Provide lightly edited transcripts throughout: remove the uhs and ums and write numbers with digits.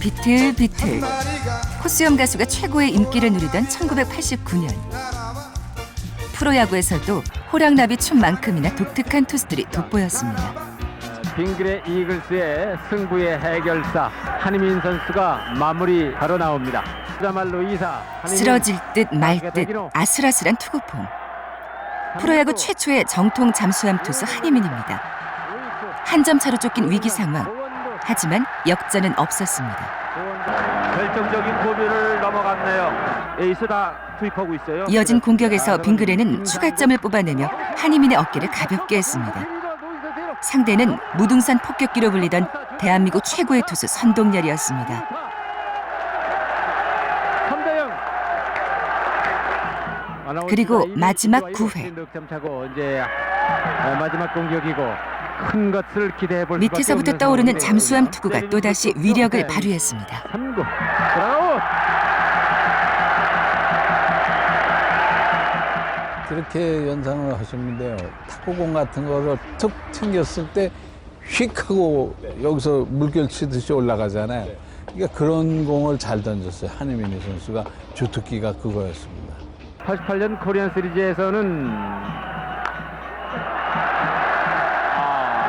비틀비틀 코스염 가수가 최고의 인기를 누리던 1989년 프로야구에서도 호랑나비 춤만큼이나 독특한 투수들이 돋보였습니다. 빙그레 이글스의 승부의 해결사 한희민 선수가 마무리 바로 나옵니다. 그야말로 이사 쓰러질 듯 말 듯 아슬아슬한 투구폼. 프로야구 최초의 정통 잠수함 투수 한희민입니다. 한 점 차로 쫓긴 위기 상황. 하지만 역전은 없었습니다. 결정적인 고비를 넘어갔네요. 에이스 다 투입하고 있어요. 이어진 공격에서 빙그레는 추가점을 뽑아내며 한희민의 어깨를 가볍게 했습니다. 상대는 무등산 폭격기로 불리던 대한민국 최고의 투수 선동열이었습니다. 3대0. 그리고 마지막 9회. 마지막 공격이고 큰 것을 기대해 볼 밑에서부터 떠오르는 잠수함 투구가 또다시 위력을 발휘했습니다. 3구. 브라우. 그렇게 연상을 하셨는데요. 탁구공 같은 거를 툭 튕겼을 때 휙 하고 여기서 물결 치듯이 올라가잖아요. 그러니까 그런 공을 잘 던졌어요. 한희민 선수가 주특기가 그거였습니다. 88년 코리안 시리즈에서는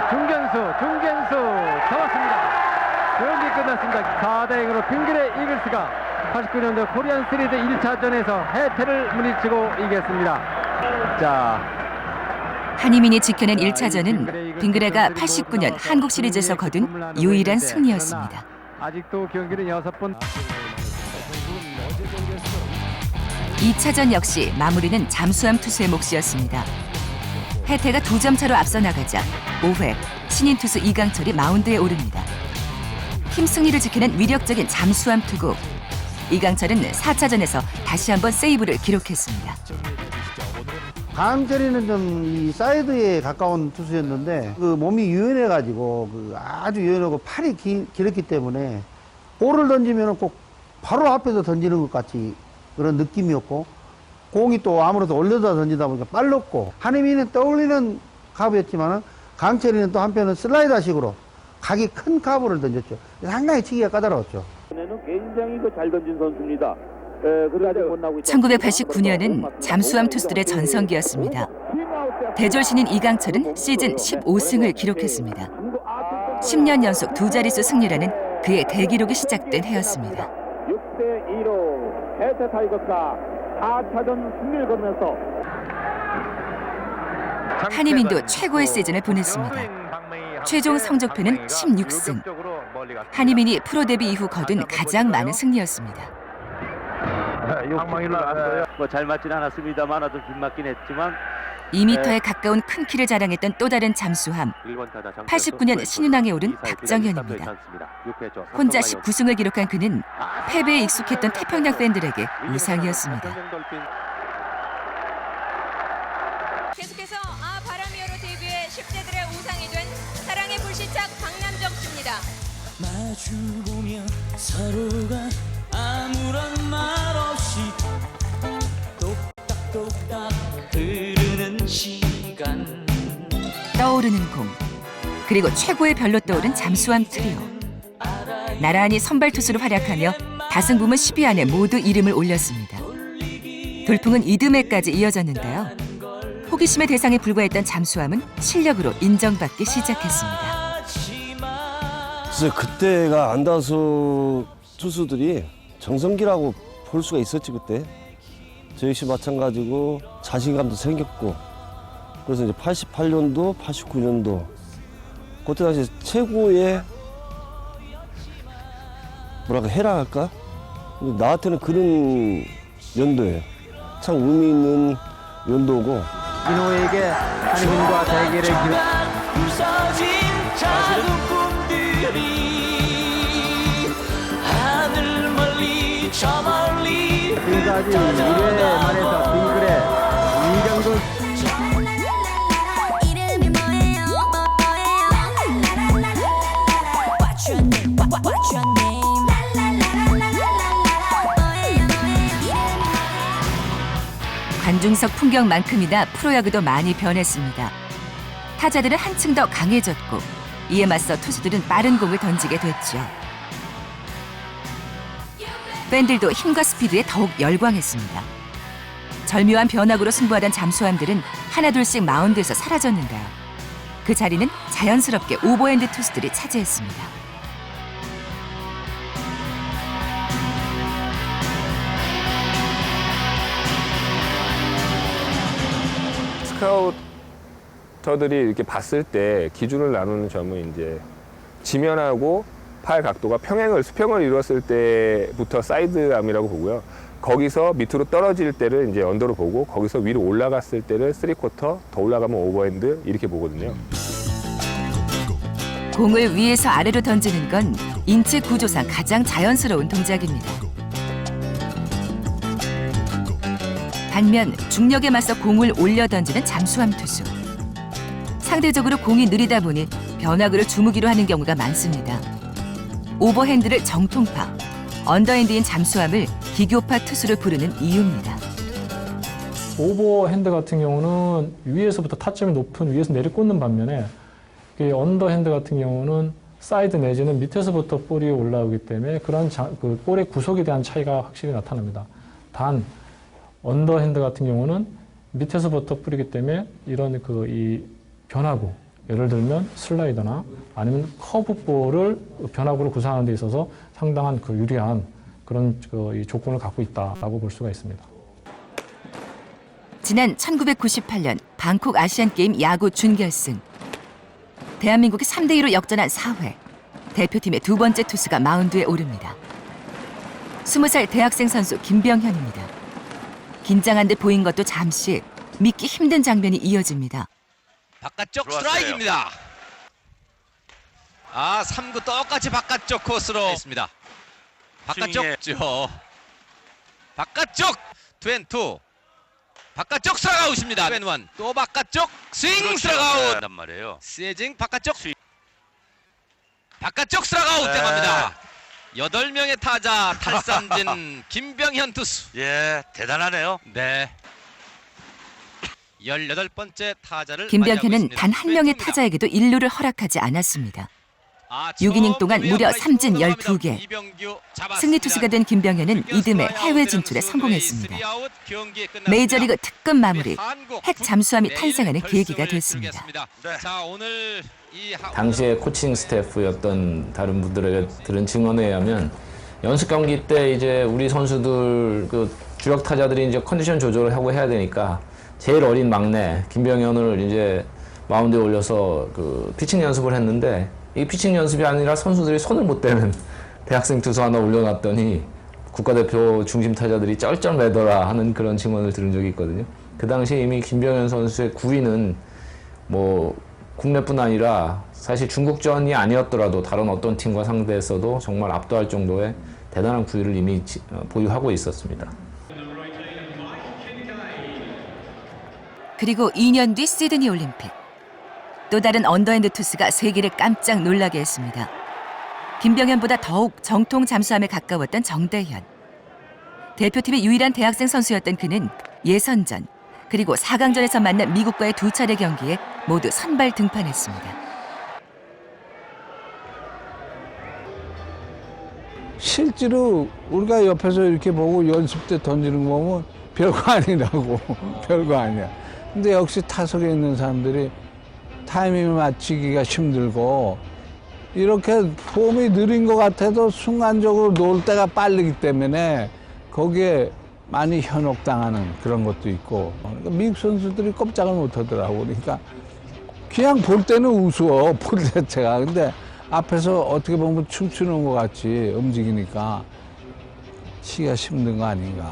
중견수 잡았습니다. 경기 끝났습니다. 4대0으로 빙그레 이글스가 89년도 코리안 시리즈 1차전에서 해태를 물리치고 이겼습니다. 자, 한희민이 지켜낸 1차전은 빙그레가 89년 한국 시리즈에서 거둔 유일한 승리였습니다. 아직도 경기는 6번. 2차전 역시 마무리는 잠수함 투수의 몫이었습니다. 해태가 2점 차로 앞서 나가자 5회 신인 투수 이강철이 마운드에 오릅니다. 팀 승리를 지켜낸 위력적인 잠수함 투구. 이강철은 4차전에서 다시 한번 세이브를 기록했습니다. 강철이는 좀 이 사이드에 가까운 투수였는데 그 몸이 유연해가지고 그 아주 유연하고 팔이 길었기 때문에 볼을 던지면 꼭 바로 앞에서 던지는 것 같이 그런 느낌이었고 공이 또 아무래도 올려다 던지다 보니까 빨랐고 한희민은 떠올리는 카브였지만 강철이는 또 한편은 슬라이더식으로 각이 큰 카브를 던졌죠. 상당히 치기가 까다로웠죠. 굉장히 잘 던진 선수입니다. 1989년은 잠수함 투수들의 전성기였습니다. 대졸신인 이강철은 시즌 15승을 기록했습니다. 10년 연속 두 자릿수 승리라는 그의 대기록이 시작된 해였습니다. 6대2로 해태 타이거스가 4차전 승리를 거두면서 한희민도 최고의 시즌을 보냈습니다. 최종 성적표는 16승. 한희민이 프로 데뷔 이후 거둔 가장 많은 승리였습니다. 잘 맞지는 않았습니다만 좀 빗맞긴 했지만 2m에 가까운 큰 키를 자랑했던 또 다른 잠수함. 89년 신인왕에 오른 박정현입니다. 혼자 19승을 기록한 그는 패배에 익숙했던 태평양 팬들에게 우상이었습니다. 계속해서 바람이어로 데뷔해 10대들의 우상이 된 사랑의 불시착 박남정 씨입니다. 마주보며 서로가 아무런 말 없이 똑딱똑딱 흐르는 시간. 떠오르는 공, 그리고 최고의 별로 떠오른 잠수함 트리오. 나란히 선발 투수로 활약하며 다승 부문 10위 안에 모두 이름을 올렸습니다. 돌풍은 이듬해까지 이어졌는데요. 호기심의 대상에 불과했던 잠수함은 실력으로 인정받기 시작했습니다. 그래서 그때가 안다수 투수들이 정성기라고 볼 수가 있었지. 그때 저 역시 마찬가지고 자신감도 생겼고, 그래서 이제 88년도 89년도 그때 당시 최고의 뭐랄까 해랄까, 나한테는 그런 연도예요. 참 의미 있는 연도고. 이노에게 한희민과 대결의 기록. 부서진 작은 꿈들이 하늘 멀리 저 멀리 지금까지 1회 만에서 빙그레 이정도 이름이 뭐예요? What's your name? What's your name? 관중석 풍경만큼이나 프로야구도 많이 변했습니다. 타자들은 한층 더 강해졌고 이에 맞서 투수들은 빠른 공을 던지게 됐죠. 팬들도 힘과 스피드에 더욱 열광했습니다. 절묘한 변화구로 승부하던 잠수함들은 하나둘씩 마운드에서 사라졌는데요. 그 자리는 자연스럽게 오버핸드 투수들이 차지했습니다. 스카우터들이 이렇게 봤을 때 기준을 나누는 점은 이제 지면하고 팔 각도가 수평을 이루었을 때부터 사이드암이라고 보고요. 거기서 밑으로 떨어질 때를 이제 언더로 보고 거기서 위로 올라갔을 때를 3쿼터, 더 올라가면 오버핸드 이렇게 보거든요. 공을 위에서 아래로 던지는 건 인체 구조상 가장 자연스러운 동작입니다. 반면 중력에 맞서 공을 올려 던지는 잠수함 투수. 상대적으로 공이 느리다 보니 변화구를 주무기로 하는 경우가 많습니다. 오버핸드를 정통파, 언더핸드인 잠수함을 기교파 투수를 부르는 이유입니다. 오버핸드 같은 경우는 위에서부터 타점이 높은 위에서 내리꽂는 반면에 언더핸드 같은 경우는 사이드 내지는 밑에서부터 볼이 올라오기 때문에 그런 그 볼의 구속에 대한 차이가 확실히 나타납니다. 단 언더핸드 같은 경우는 밑에서부터 뿌리기 때문에 이런 이 변화구, 예를 들면 슬라이더나 아니면 커브볼을 변화구로 구사하는 데 있어서 상당한 유리한 그런 이 조건을 갖고 있다라고 볼 수가 있습니다. 지난 1998년 방콕 아시안게임 야구 준결승. 대한민국이 3대2로 역전한 4회. 대표팀의 두 번째 투수가 마운드에 오릅니다. 20살 대학생 선수 김병현입니다. 긴장한 듯 보인 것도 잠시 믿기 힘든 장면이 이어집니다. 바깥쪽 스트라이크입니다. 3구 똑같이 바깥쪽 코스로 했습니다. 바깥쪽죠. 바깥쪽 투앤투. 바깥쪽 스트라이크아웃입니다. 투앤원. 또 바깥쪽 스윙 스트라이크아웃. 단 말이에요. 세징 바깥쪽. 바깥쪽 스트라이크아웃 됩니다. 8명의 타자 탈삼진 김병현 투수. 예, 대단하네요. 네. 18번째 타자를 김병현은 단 한 명의 타자에게도 일루를 허락하지 않았습니다. 6이닝 동안 무려 삼진 12개. 승리 투수가 된 김병현은 이듬해 해외 진출에 성공했습니다. 메이저리그 특급 마무리, 핵 잠수함이 탄생하는 계기가 됐습니다. 당시에 코칭 스태프였던 다른 분들에게 들은 증언에 의하면 연습 경기 때 이제 우리 선수들 주력 타자들이 이제 컨디션 조절을 하고 해야 되니까 제일 어린 막내 김병현을 이제 마운드에 올려서 피칭 연습을 했는데 이 피칭 연습이 아니라 선수들이 손을 못 대는 대학생 투수 하나 올려놨더니 국가대표 중심 타자들이 쩔쩔매더라 하는 그런 증언을 들은 적이 있거든요. 그 당시에 이미 김병현 선수의 구위는 국내뿐 아니라 사실 중국전이 아니었더라도 다른 어떤 팀과 상대했어도 정말 압도할 정도의 대단한 구위를 이미 보유하고 있었습니다. 그리고 2년 뒤 시드니 올림픽. 또 다른 언더핸드 투수가 세계를 깜짝 놀라게 했습니다. 김병현보다 더욱 정통 잠수함에 가까웠던 정대현. 대표팀의 유일한 대학생 선수였던 그는 예선전 그리고 4강전에서 만난 미국과의 두 차례 경기에 모두 선발 등판했습니다. 실제로 우리가 옆에서 이렇게 보고 연습 때 던지는 거 보면 별거 아니라고. 별거 아니야. 근데 역시 타석에 있는 사람들이 타이밍을 맞추기가 힘들고 이렇게 폼이 느린 것 같아도 순간적으로 놀 때가 빠르기 때문에 거기에 많이 현혹당하는 그런 것도 있고 그러니까 미국 선수들이 꼼짝을 못하더라고. 그러니까 그냥 볼 때는 우스워, 볼 자체가. 근데 앞에서 어떻게 보면 춤추는 것 같이 움직이니까 치기가 힘든 거 아닌가.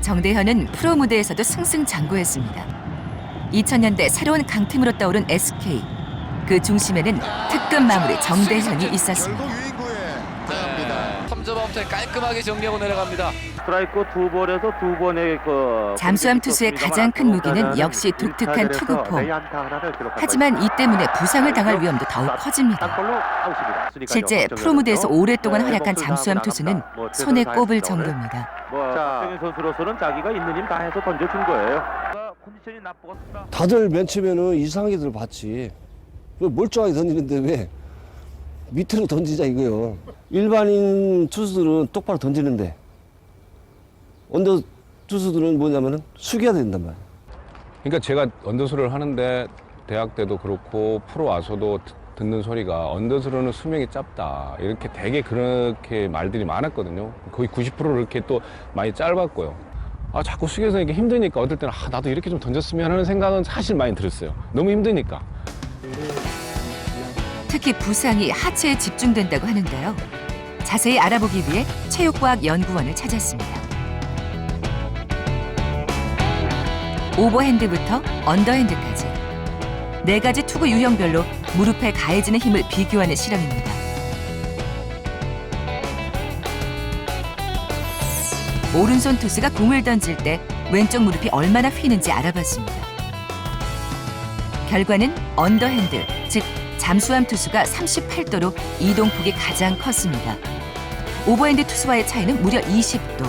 정대현은 프로 무대에서도 승승장구했습니다. 2000년대 새로운 강팀으로 떠오른 SK. 그 중심에는 특급 마무리 정대현이 있었습니다. 3점업체 깔끔하게 정리하고 내려갑니다. 스트라이크 2볼에서 2번의 잠수함 투수의 가장 큰 무기는 역시 독특한 투구폼. 하지만 이 때문에 부상을 당할 위험도 더욱 커집니다. 실제 프로 무대에서 오랫동안 활약한 잠수함 투수는 손에 꼽을 정도입니다. 박정희 선수로서는 자기가 있는 힘 다 해서 던져준 거예요. 컨디션이 나쁘겠다. 다들 맨 처음에는 이상하게들 봤지. 왜 멀쩡하게 던지는데 왜 밑으로 던지자 이거요. 일반인 투수들은 똑바로 던지는데 언더 투수들은 뭐냐면은 숙여야 된단 말이야. 그러니까 제가 언더스를 하는데 대학 때도 그렇고 프로 와서도 듣는 소리가 언더스로는 수명이 짧다. 이렇게 되게 그렇게 말들이 많았거든요. 거의 90%를 이렇게 또 많이 짧았고요. 아, 자꾸 숙여서 이게 힘드니까 어떨 때는 나도 이렇게 좀 던졌으면 하는 생각은 사실 많이 들었어요. 너무 힘드니까. 특히 부상이 하체에 집중된다고 하는데요. 자세히 알아보기 위해 체육과학연구원을 찾았습니다. 오버핸드부터 언더핸드까지 4가지 투구 유형별로 무릎에 가해지는 힘을 비교하는 실험입니다. 오른손 투수가 공을 던질 때 왼쪽 무릎이 얼마나 휘는지 알아봤습니다. 결과는 언더핸드, 즉 잠수함 투수가 38도로 이동폭이 가장 컸습니다. 오버핸드 투수와의 차이는 무려 20도.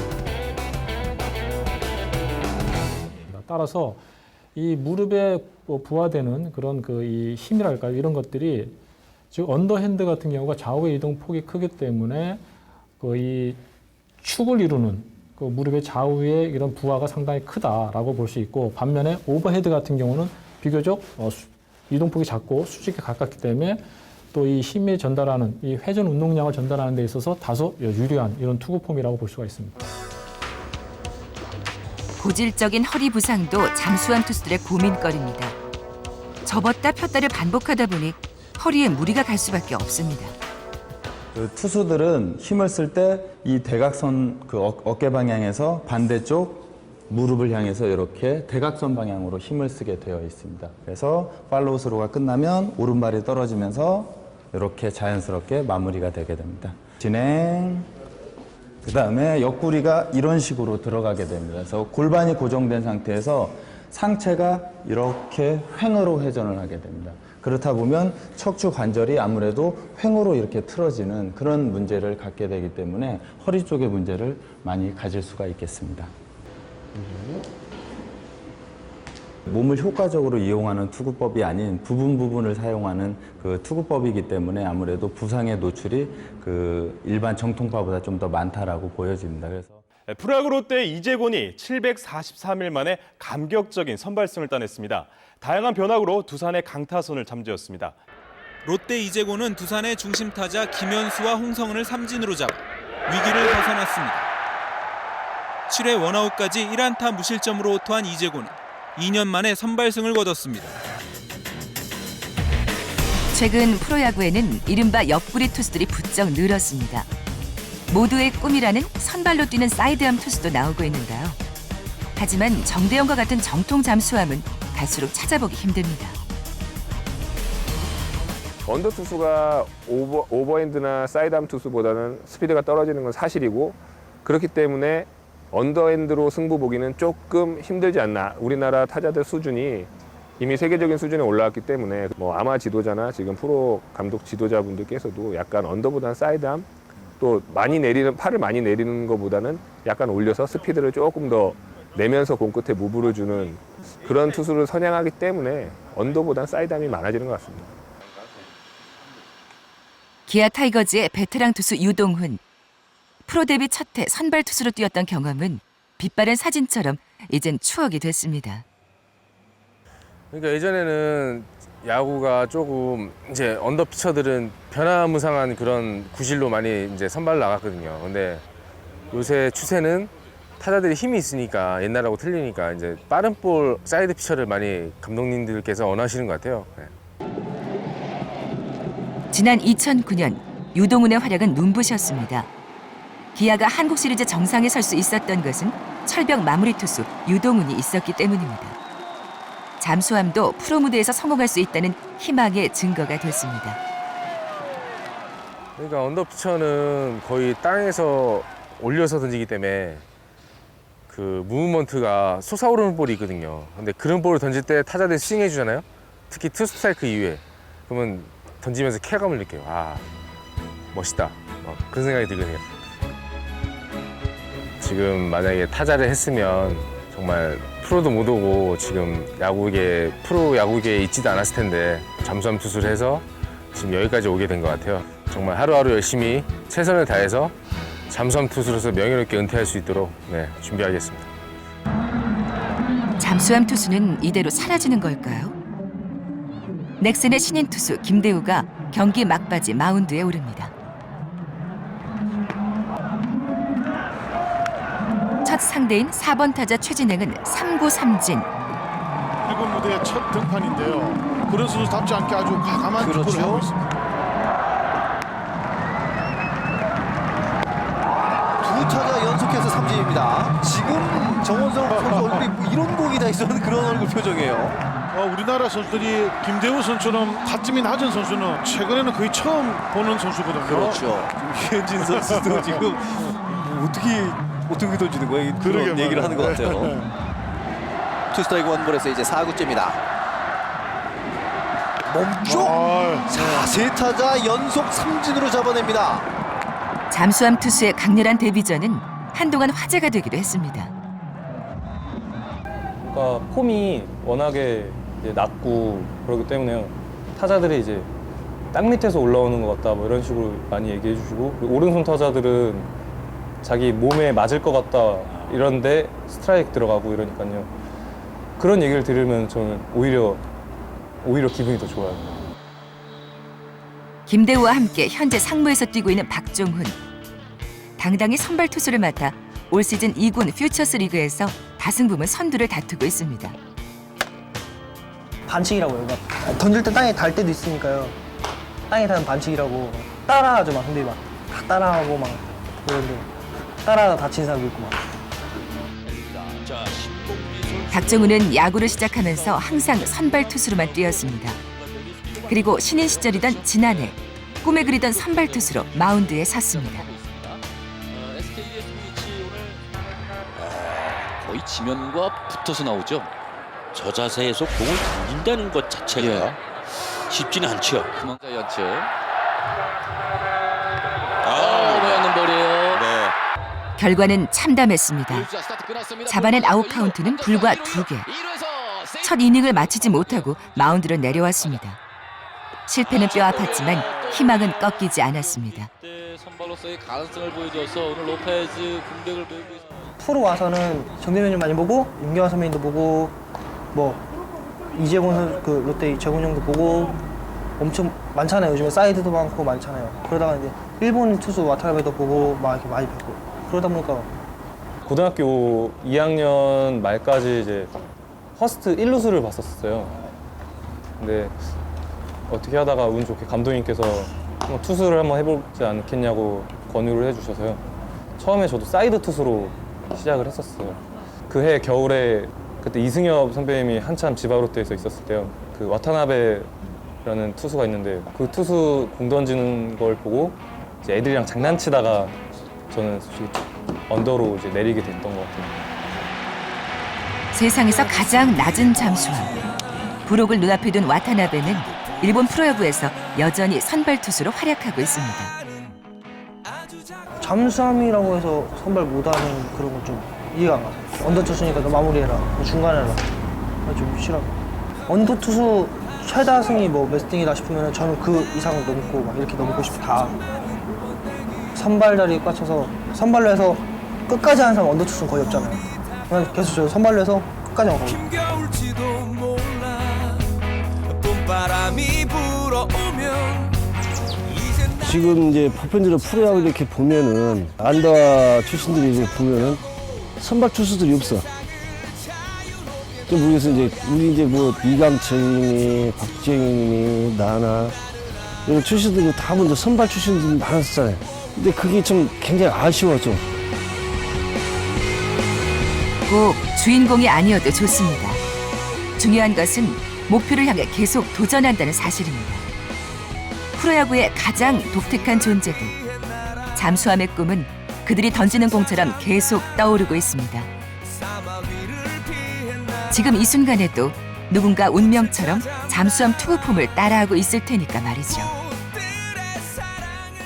따라서 이 무릎에 부하되는 그런 이 힘이랄까요, 이런 것들이 즉 언더핸드 같은 경우가 좌우의 이동 폭이 크기 때문에 이 축을 이루는 무릎의 좌우의 이런 부하가 상당히 크다라고 볼 수 있고, 반면에 오버헤드 같은 경우는 비교적 이동폭이 작고 수직에 가깝기 때문에 또 이 힘이 전달하는 이 회전 운동량을 전달하는 데 있어서 다소 유리한 이런 투구 폼이라고 볼 수가 있습니다. 고질적인 허리 부상도 잠수함 투수들의 고민거리입니다. 접었다 폈다를 반복하다 보니 허리에 무리가 갈 수밖에 없습니다. 그 투수들은 힘을 쓸 때 이 대각선 어깨 방향에서 반대쪽 무릎을 향해서 이렇게 대각선 방향으로 힘을 쓰게 되어 있습니다. 그래서 팔로우 스로가 끝나면 오른발이 떨어지면서 이렇게 자연스럽게 마무리가 되게 됩니다. 진행. 그 다음에 옆구리가 이런 식으로 들어가게 됩니다. 그래서 골반이 고정된 상태에서 상체가 이렇게 횡으로 회전을 하게 됩니다. 그렇다 보면 척추 관절이 아무래도 횡으로 이렇게 틀어지는 그런 문제를 갖게 되기 때문에 허리 쪽의 문제를 많이 가질 수가 있겠습니다. 몸을 효과적으로 이용하는 투구법이 아닌 부분을 사용하는 그 투구법이기 때문에 아무래도 부상의 노출이 그 일반 정통파보다 좀 더 많다라고 보여집니다. 그래서 프로야구 롯데 이재곤이 743일 만에 감격적인 선발승을 따냈습니다. 다양한 변화구로 두산의 강타선을 잠재웠습니다. 롯데 이재곤은 두산의 중심 타자 김현수와 홍성은을 삼진으로 잡아 위기를 벗어났습니다. 7회 원아웃까지 1안타 무실점으로 호투한 이재곤은 2년 만에 선발승을 거뒀습니다. 최근 프로야구에는 이른바 옆구리 투수들이 부쩍 늘었습니다. 모두의 꿈이라는 선발로 뛰는 사이드암 투수도 나오고 있는데요. 하지만 정대영과 같은 정통 잠수함은 갈수록 찾아보기 힘듭니다. 언더 투수가 오버핸드나 사이드암 투수보다는 스피드가 떨어지는 건 사실이고, 그렇기 때문에 언더핸드로 승부 보기는 조금 힘들지 않나. 우리나라 타자들 수준이 이미 세계적인 수준에 올라왔기 때문에 아마 지도자나 지금 프로 감독 지도자분들께서도 약간 언더보다는 사이드암, 또 팔을 많이 내리는 것보다는 약간 올려서 스피드를 조금 더 내면서 공 끝에 무브를 주는 그런 투수를 선양하기 때문에 언더보다는 사이드암이 많아지는 것 같습니다. 기아 타이거즈의 베테랑 투수 유동훈. 프로 데뷔 첫 해 선발 투수로 뛰었던 경험은 빛바랜 사진처럼 이젠 추억이 됐습니다. 그러니까 예전에는 야구가 조금 이제 언더 피처들은 변화무쌍한 그런 구실로 많이 이제 선발 나갔거든요. 근데 요새 추세는 타자들이 힘이 있으니까 옛날하고 틀리니까 이제 빠른 볼 사이드 피처를 많이 감독님들께서 원하시는 것 같아요. 네. 지난 2009년 유동훈의 활약은 눈부셨습니다. 기아가 한국 시리즈 정상에 설 수 있었던 것은 철벽 마무리 투수 유동훈이 있었기 때문입니다. 잠수함도 프로 무대에서 성공할 수 있다는 희망의 증거가 됐습니다. 그러니까 언더 피처는 거의 땅에서 올려서 던지기 때문에 그 무브먼트가 솟아오르는 볼이 있거든요. 근데 그런 볼을 던질 때 타자들이 스윙해 주잖아요. 특히 투 스트라이크 이후에. 그러면 던지면서 쾌감을 느껴요. 아, 멋있다. 그런 생각이 들거든요. 지금 만약에 타자를 했으면 정말 프로도 못 오고 지금 야구계 프로 야구계에 있지도 않았을 텐데 잠수함 투수를 해서 지금 여기까지 오게 된 것 같아요. 정말 하루하루 열심히 최선을 다해서 잠수함 투수로서 명예롭게 은퇴할 수 있도록 준비하겠습니다. 잠수함 투수는 이대로 사라지는 걸까요? 넥센의 신인 투수 김대우가 경기 막바지 마운드에 오릅니다. 첫 상대인 4번 타자 최진행은 3구 3진. 1군 무대의 첫 등판인데요. 그런 선수답지 않게 아주 과감한 투구를 하고 있습니다. 두 타자 연속해서 삼진입니다. 지금 정원성 선수 얼굴이 뭐 이런 공이 다 있었는 그런 얼굴 표정이에요. 우리나라 선수들이 김대우 선수처럼 타점이 낮은 선수는 최근에는 거의 처음 보는 선수거든요. 그렇죠. 유현진 선수도 지금 어떻게 던지는 거야? 그런 얘기를 하는 것 같아요. 투스트라이크 원볼에서 이제 4구째입니다. 멈춰! 자, 세 타자 연속 삼진으로 잡아냅니다. 잠수함 투수의 강렬한 데뷔전은 한동안 화제가 되기도 했습니다. 그러니까 폼이 워낙에 이제 낮고 그렇기 때문에요. 타자들이 이제 땅 밑에서 올라오는 것 같다 뭐 이런 식으로 많이 얘기해 주시고, 그리고 오른손 타자들은 자기 몸에 맞을 것 같다 이런데 스트라이크 들어가고 이러니까요. 그런 얘기를 들으면 저는 오히려 기분이 더 좋아요. 김대우와 함께 현재 상무에서 뛰고 있는 박종훈. 당당히 선발 투수를 맡아 올 시즌 2군 퓨처스 리그에서 다승부문 선두를 다투고 있습니다. 반칙이라고 해요. 막 던질 때 땅에 닿을 때도 있으니까요. 땅에 닿으면 반칙이라고 따라하죠. 막 근데 막 다 따라하고 막 그런데 따라하다 다친 사람도 있고 막. 박정훈은 야구를 시작하면서 항상 선발 투수로만 뛰었습니다. 그리고 신인 시절이던 지난해 꿈에 그리던 선발 투수로 마운드에 섰습니다. 거의 지면과 붙어서 나오죠. 저 자세에서 공을 던진다는 것 자체가 쉽지는 않죠. 그만큼 연체. 넘어가는 볼이에요. 네. 결과는 참담했습니다. 잡아낸 아웃 카운트는 불과 2개. 첫 이닝을 마치지 못하고 마운드로 내려왔습니다. 실패는 뼈아팠지만 희망은 꺾이지 않았습니다. 선발로서의 가능성을 보여줘서 오늘 로페즈 공백을 메우고 있습니다. 프로 와서는 정대면을 많이 보고 윤경환 선배님도 보고 뭐 이재곤 선수 그 롯데 이재곤 형도 보고 엄청 많잖아요. 요즘에 사이드도 많고 많잖아요. 그러다가 이제 일본 투수 와타나베도 보고 막 이렇게 많이 뵙고 그러다 보니까 고등학교 2학년 말까지 이제 퍼스트 1루수를 봤었어요. 근데 어떻게 하다가 운 좋게 감독님께서 한번 투수를 한번 해보지 않겠냐고 권유를 해주셔서요. 처음에 저도 사이드 투수로 시작을 했었어요. 그 해 겨울에 그때 이승엽 선배님이 한참 지바롯데에서 있었을 때요. 그 와타나베라는 투수가 있는데 그 투수 공 던지는 걸 보고 이제 애들이랑 장난치다가 저는 솔직히 언더로 이제 내리게 됐던 것 같아요. 세상에서 가장 낮은 잠수함. 부록을 눈앞에 둔 와타나베는 일본 프로야구에서 여전히 선발 투수로 활약하고 있습니다. 잠수함이라고 해서 선발 못하는 그런 건 좀 이해가 안 가요. 언더 투수니까 너 마무리해라. 중간에 해라. 좀 싫어. 언더 투수 최다승이 뭐 몇 등이다 싶으면 저는 그 이상을 넘고 막 이렇게 넘고 싶어. 다 선발 자리에 꽉 차서 선발로 해서 끝까지 하는 사람 언더 투수는 거의 없잖아요. 그냥 계속 저 선발로 해서 끝까지 하고. 지금 이제 보편적으로 프로야구 이렇게 보면은 안다 출신들이 이제 보면은 선발 투수들이 없어. 좀 모르겠어. 이제 우리 이제 뭐 이강철님이, 박재영님이, 나나 이런 출신들이 다 먼저 선발 출신들이 많았었잖아요. 근데 그게 좀 굉장히 아쉬워져. 꼭 주인공이 아니어도 좋습니다. 중요한 것은 목표를 향해 계속 도전한다는 사실입니다. 프로야구의 가장 독특한 존재들. 잠수함의 꿈은 그들이 던지는 공처럼 계속 떠오르고 있습니다. 지금 이 순간에도 누군가 운명처럼 잠수함 투구폼을 따라하고 있을 테니까 말이죠.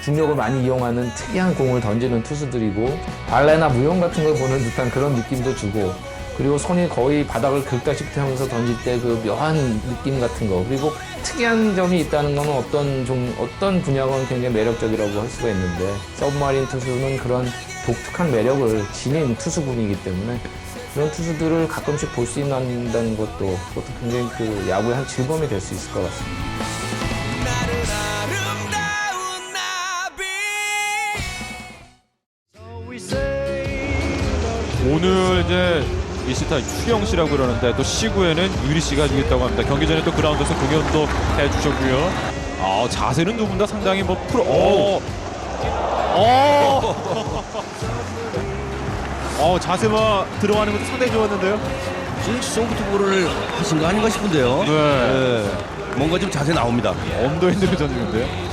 중력을 많이 이용하는 특이한 공을 던지는 투수들이고 발레나 무용 같은 걸 보는 듯한 그런 느낌도 주고 그리고 손이 거의 바닥을 긁다시피 하면서 던질 때 그 묘한 느낌 같은 거, 그리고 특이한 점이 있다는 건 어떤 분야건 굉장히 매력적이라고 할 수가 있는데, 서브마린 투수는 그런 독특한 매력을 지닌 투수군이기 때문에 그런 투수들을 가끔씩 볼 수 있는다는 것도 굉장히 그 야구의 한 즐거움이 될 수 있을 것 같습니다. 오늘 이제 미스터 추경 씨라고 그러는데 또 시구에는 유리 씨가 있다고 합니다. 경기 전에 또 그라운드에서 공연도 해주셨고요. 자세는 두 분 다 상당히 뭐 자세가 들어가는 것도 상당히 좋았는데요. 시즌부터 볼을 하신 거 아닌가 싶은데요. 네. 뭔가 좀 자세 나옵니다. 언더핸드를 던지는데요.